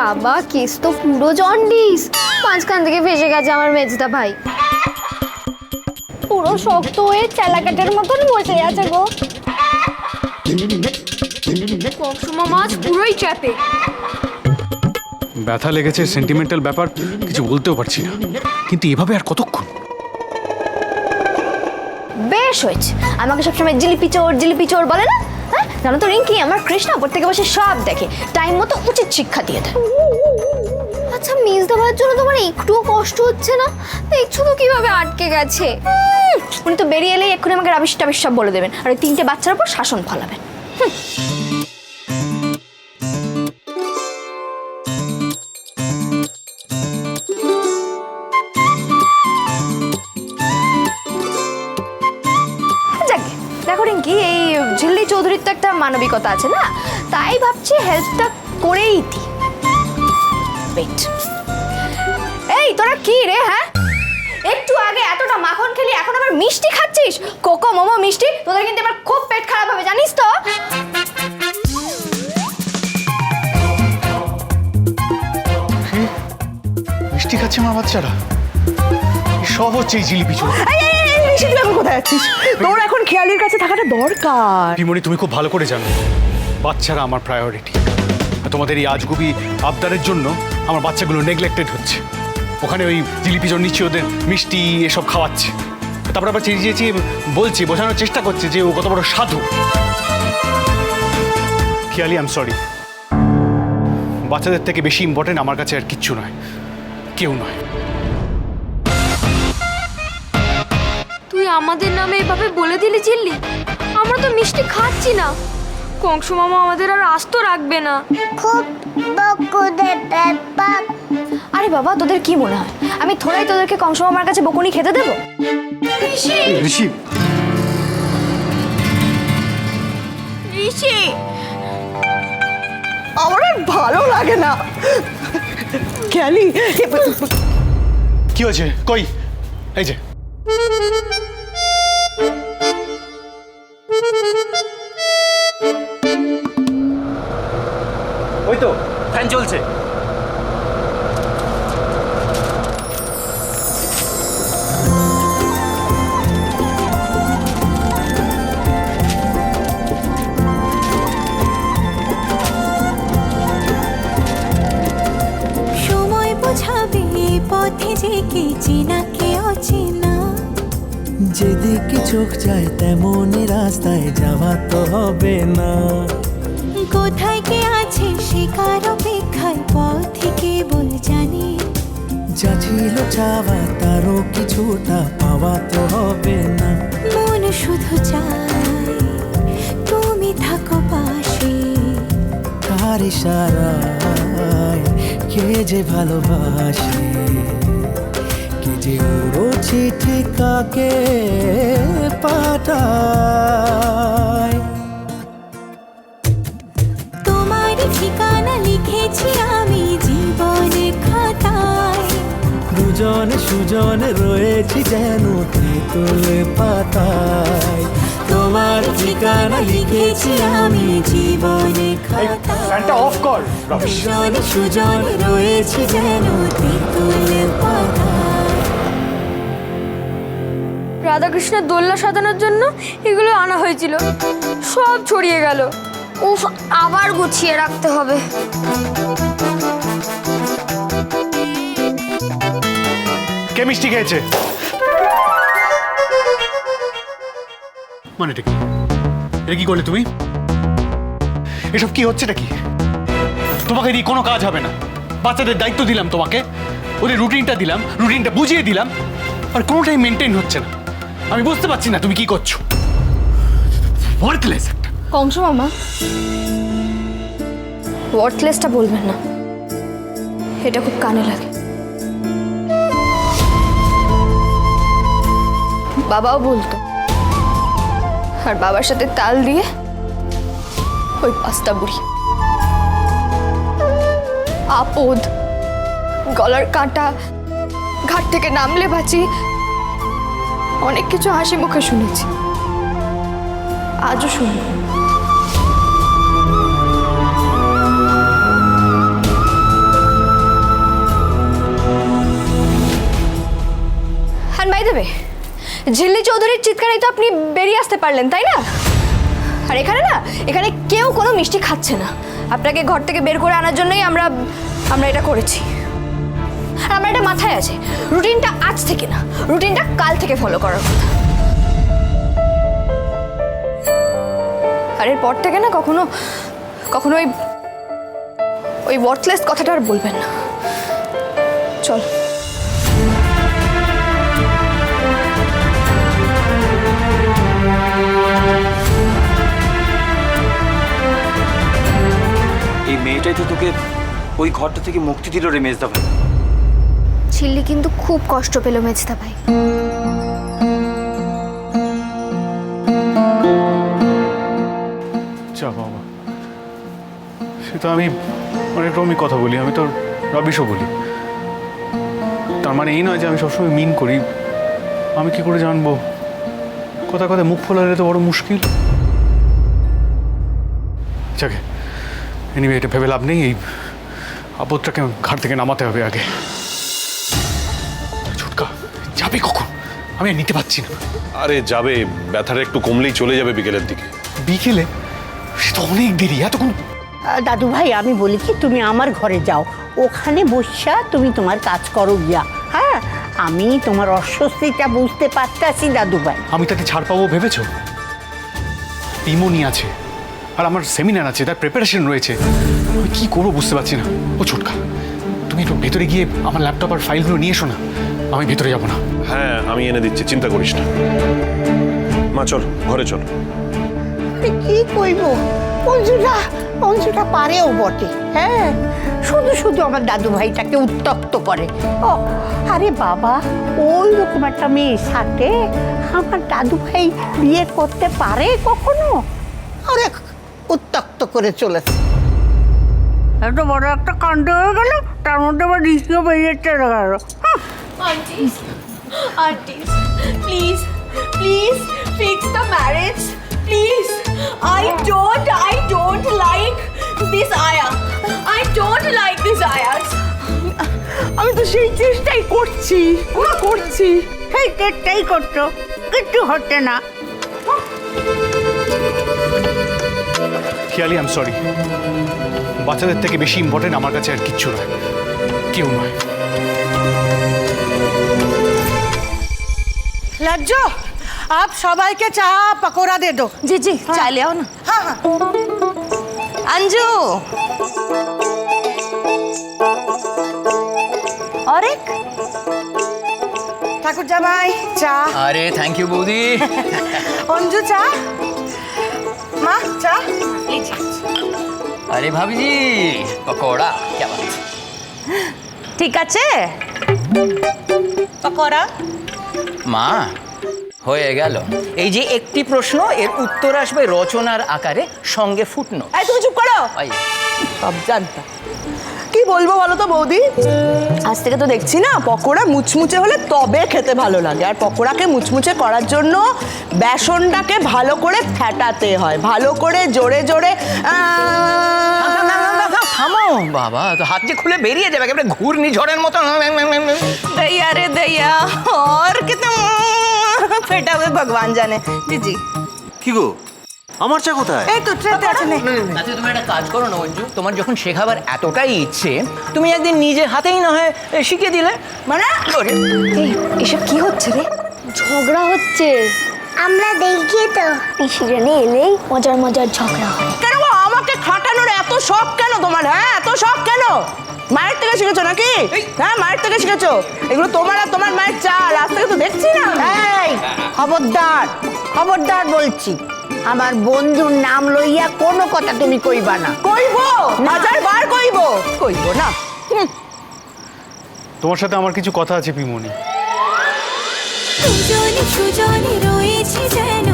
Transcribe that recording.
বাবা, কেস তো পুরো জন্ডিস, মাঝখান থেকে ফেসে গেছে আমার মেজদা ভাই। পুরো শক্ত হয়ে চালাকাটের মতন বসে আছে গো। কসমা মাছ পুরোই চাপে। ব্যথা লেগেছে, সেন্টিমেন্টাল ব্যাপার, কিছু বলতেও পারছি না, কিন্তু এভাবে আর কতক্ষণ? বেশ হয়েছে, আমাকে সবসময় জিলিপি চোর বলে না? হ্যাঁ জানো তো রিঙ্কি, আমার কৃষ্ণা ওপর থেকে বসে সব দেখে, টাইম মতো উচিত শিক্ষা দিয়ে দেয়। আচ্ছা, মেজদা ভাইয়ের জন্য তোমার একটুও কষ্ট হচ্ছে না? দেখছো তো কিভাবে আটকে গেছে। উনি তো বেরিয়ে এলেই এক্ষুনি আমাকে রাবিশ টাবিশ সব বলে দেবেন, আর ওই 3টে বাচ্চার উপর শাসন ফলাবেন। দেখো রিঙ্কি, এই ঝিল্লি চৌধুরীর তো একটা মানবিকতা আছে না, তাই ভাবছি হেল্পটা করেই দি। ওয়েট, এই তোরা কি রে? হ্যাঁ, একটু আগে এতটা মাখন খেলি, এখন আবার মিষ্টি খাচ্ছিস? কোকো মোমো মিষ্টি, তোদের কিন্তু এবার খুব পেট খারাপ হবে, জানিস তো? মিষ্টি খাচ্ছে মা বাচ্চারা, সব হচ্ছে এই জিলিপি চোর। তুই এখন কোথায় যাচ্ছিস? তোর এখন খেয়ালির কাছে থাকাটা দরকার। বিমনি, তুমি খুব ভালো করে জানো বাচ্চারা আমার প্রায়োরিটি। তোমাদের এই আজগুবি আবদারের জন্য আমার বাচ্চাগুলো নেগলেক্টেড হচ্ছে। ওখানে ওই জিলিপি চোর নিচ্ছে ওদের মিষ্টি এসব খাওয়াচ্ছে, তারপর আবার চেঁচিয়ে বলছি, বোঝানোর চেষ্টা করছে যে ও কত বড় সাধু। খেয়ালি, আই এম সরি, বাচ্চাদের থেকে বেশি ইম্পর্টেন্ট আমার কাছে আর কিচ্ছু নয়, কেউ নয়। তুই আমাদের নামে এভাবে বলে দিলি চিল্লি? আমরা তো মিষ্টি খাচ্ছি না। কংস মামা আমাদের আর আস্ত রাখবে না। খুব বকুদের ব্যাপার। আরে বাবা, তোদের কি মনে হয় আমি থোড়াই তোদেরকে কংস মামার কাছে বকুনি খেতে দেবো? ঋষি, ঋষি, ঋষি, আমার আর ভালো লাগে না। খেয়ালি, কি হয়েছে? কই? এই যে ওই তো ফ্যান চলছে। সময় বোঝাবে পথে যে কে চেনা কে অচেনা। যেদিকে চোখ যায় তেমনই রাস্তায় যাওয়া তো হবে না। কোথায় কে আছে সে কার অপেক্ষায় পথে কেবল জানে। যা ছিল চাওয়া তারও কিছুটা পাওয়া তো হবে না। মন শুধু চায় তুমি থাকো পাশে। কার ইশারায় কে যে ভালোবাসে, কে যে উড়ো চিঠি কাকে পাঠায়। তোমার ঠিকানা লিখেছি আমি জীবনের খাতায়। দুজনে সুজনে রয়েছি যেন তেঁতুল পাতায়। তোমার ঠিকানা লিখেছি আমি জীবনের খাতায়। ফ্যানটা অফ কর। দুজনে সুজনে রয়েছি যেন তেঁতুল পাতায়। রাধাকৃষ্ণের দোলনা সাজানোর জন্য এগুলো আনা হয়েছিল, সব ছড়িয়ে গেল। উফ, আবার গুছিয়ে রাখতে হবে। কে মিষ্টি খেয়েছে? মানে এটা কি? এটা কি করলে তুমি? এসব কি হচ্ছেটা কি? তোমাকে দিয়ে কোনো কাজ হবে না। বাচ্চাদের দায়িত্ব দিলাম তোমাকে, ওদের রুটিনটা দিলাম, রুটিনটা বুঝিয়ে দিলাম, আর কোনোটাই মেনটেন হচ্ছে না। আমি বুঝতে পারছি না তুমি কি করছো। ওয়ার্থলেস একটা। কংস মামা, ওয়ার্থলেসটা বলবেন না, এটা খুব কানে লাগে। বাবাও বলতো, আর বাবার সাথে তাল দিয়ে ওই পাঁচটা বুড়ি। আপদ, গলার কাঁটা, ঘাট থেকে নামলে বাঁচি, অনেক কিছু হাসি মুখে শুনেছি, আজও শুনবো। ঝিল্লি চৌধুরীর চিৎকারেই তো আপনি বেরিয়ে আসতে পারলেন, তাই না? আর এখানে না, এখানে কেউ কোনো মিষ্টি খাচ্ছে না। আপনাকে ঘর থেকে বের করে আনার জন্যই আমরা এটা করেছি। আর আমার এটা মাথায় আছে, রুটিনটা আজ থেকে না, রুটিনটা কাল থেকে ফলো করার কথা। আর এরপর থেকে না কখনো ওই ওয়ার্থলেস কথাটা আর বলবেন না। চল। এই মেয়েটাই তো তোকে ওই ঘরটা থেকে মুক্তি দিল রে মেজদা ভাই। ঝিল্লি কিন্তু খুব কষ্ট পেল মেজদা ভাই। যা বাবা, সে তো আমি অনেক রকমই কথা বলি, আমি তো রবিশও বলি। তার মানে এই নয় যে আমি সবসময় মিন করি। আমি কি করে জানবো? কথা কথা মুখ ফোলালে তো বড় মুশকিল। যাকে এনিওয়ে, এটা ভেবে লাভ নেই। এই আপদটাকে ঘাট থেকে নামাতে হবে আগে। ছুটকা যাবে কখন? আমি আর নিতে পারছি না। আরে যাবে, ব্যথাটা একটু কমলেই চলে যাবে বিকেলের দিকে। বিকেলে? সে তো অনেক দেরি। এতক্ষণ দাদু ভাই, আমি বলি কি, তুমি আমার ঘরে যাও, ওখানে বসা তুমি তোমার কাজ করো গিয়া। হ্যাঁ, আমি তোমার অস্বস্তিটা বুঝতে পারতাছি দাদু ভাই। আমি তাতে ছাড় পাবো ভেবেছো? পিমনি আছে, আর আমার সেমিনার আছে, তার প্রিপারেশন রয়েছে। আমি কি করবো বুঝতে পারছি না। ও ছোটকা, তুমি একটু ভেতরে গিয়ে আমার ল্যাপটপ আর ফাইলগুলো নিয়ে এসো না। আমি ভেতরে যাবো না। হ্যাঁ, আমি এনে দিচ্ছি, চিন্তা করিস না। মা চল, ঘরে চল। কি কইব, অঞ্জুটা পারেও বটে। হ্যাঁ, শুধু শুধু আমার দাদু ভাইটাকে উত্তপ্ত করে। ও আরে বাবা, ওই রকম একটা মেয়ের সাথে আমার দাদু ভাই বিয়ে করতে পারে কখনো? আরে উত্তপ্ত করে চলেছে। এত বড় একটা কাণ্ড হয়ে গেল, তার মধ্যে আবার রিস্কও বেরিয়ে চলে গেল। Aunties, please, please fix the marriage. Please. I don't like this Aya. I don't like this Ayas. আমি তো সেই চেষ্টাই করছি। সেই চেষ্টাই করছো, কিচ্ছু হচ্ছে না। খেয়ালি, আই এম সরি। বাচ্চাদের থেকে বেশি ইম্পর্টেন্ট আমার কাছে আর কিচ্ছু নয়, কেউ নয়। लज्जो, आप सबाई के चाह पकोड़ा दे दो। जी जी, चाय ले आओ ना। हाँ हाँ। अंजू और एक ठाकुर जमाई चाह। अरे थैंक यू बूदी। अंजू चाह। माँ चाह। अरे भाभी जी, पकौड़ा, क्या बात। ठीक আছে পকোড়া মা হয়ে গেল। এই যে একটি প্রশ্ন, এর উত্তর আসবে রচনার আকারে, সঙ্গে ফুটনো। এই তুমি চুপ করো। ভাই সব জানতা। কি বলবো বলো তো বৌদি, আজ থেকে তো দেখছি না পকোড়া মুচমুচে হলে তবে খেতে ভালো লাগে। আর পকোড়াকে মুচমুচে করার জন্য বেসনটাকে ভালো করে ফেটাতে হয়, ভালো করে জোরে জোরে। থামো বাবা, তো হাত যে খুলে বেরিয়ে যাবে একেবারে ঘূর্ণিঝড়ের মতো। दैया रे दैया और कितना फेटा हुए भगवान जाने। जी जी কি গো, আমার চা কোথায়? এই তো ট্রেতে আছে নে। আচ্ছা তুমি একটা কাজ করো না অঞ্জু, তোমার যখন শেখাবার এতটাই ইচ্ছে, তুমি একদিন নিজে হাতেই না হয় শিখিয়ে দিলে। মানে এই এসব কি হচ্ছে রে? ঝগড়া হচ্ছে। আমরা দেখি তো পিসিরানি এলেই মজার মজার ঝগড়া হয়। কেন গো, আমাকে খাটানোর এত শখ কেন তোমার? হ্যাঁ, এত শখ কেন? মায়ের থেকে শিখেছো নাকি? হ্যাঁ, মায়ের থেকে শিখেছো। এগুলো তোমার আর তোমার মায়ের চাল, আজ থেকে তো দেখছি না। এই খবরদার, খবরদার বলছি, আমার বন্ধুর নাম লইয়া কোনো কথা তুমি কইবা না। কইবো, হাজার বার কইবো না। তোমার সাথে আমার কিছু কথা আছে পিমনি। সুজনে সুজনে রয়েছে যেন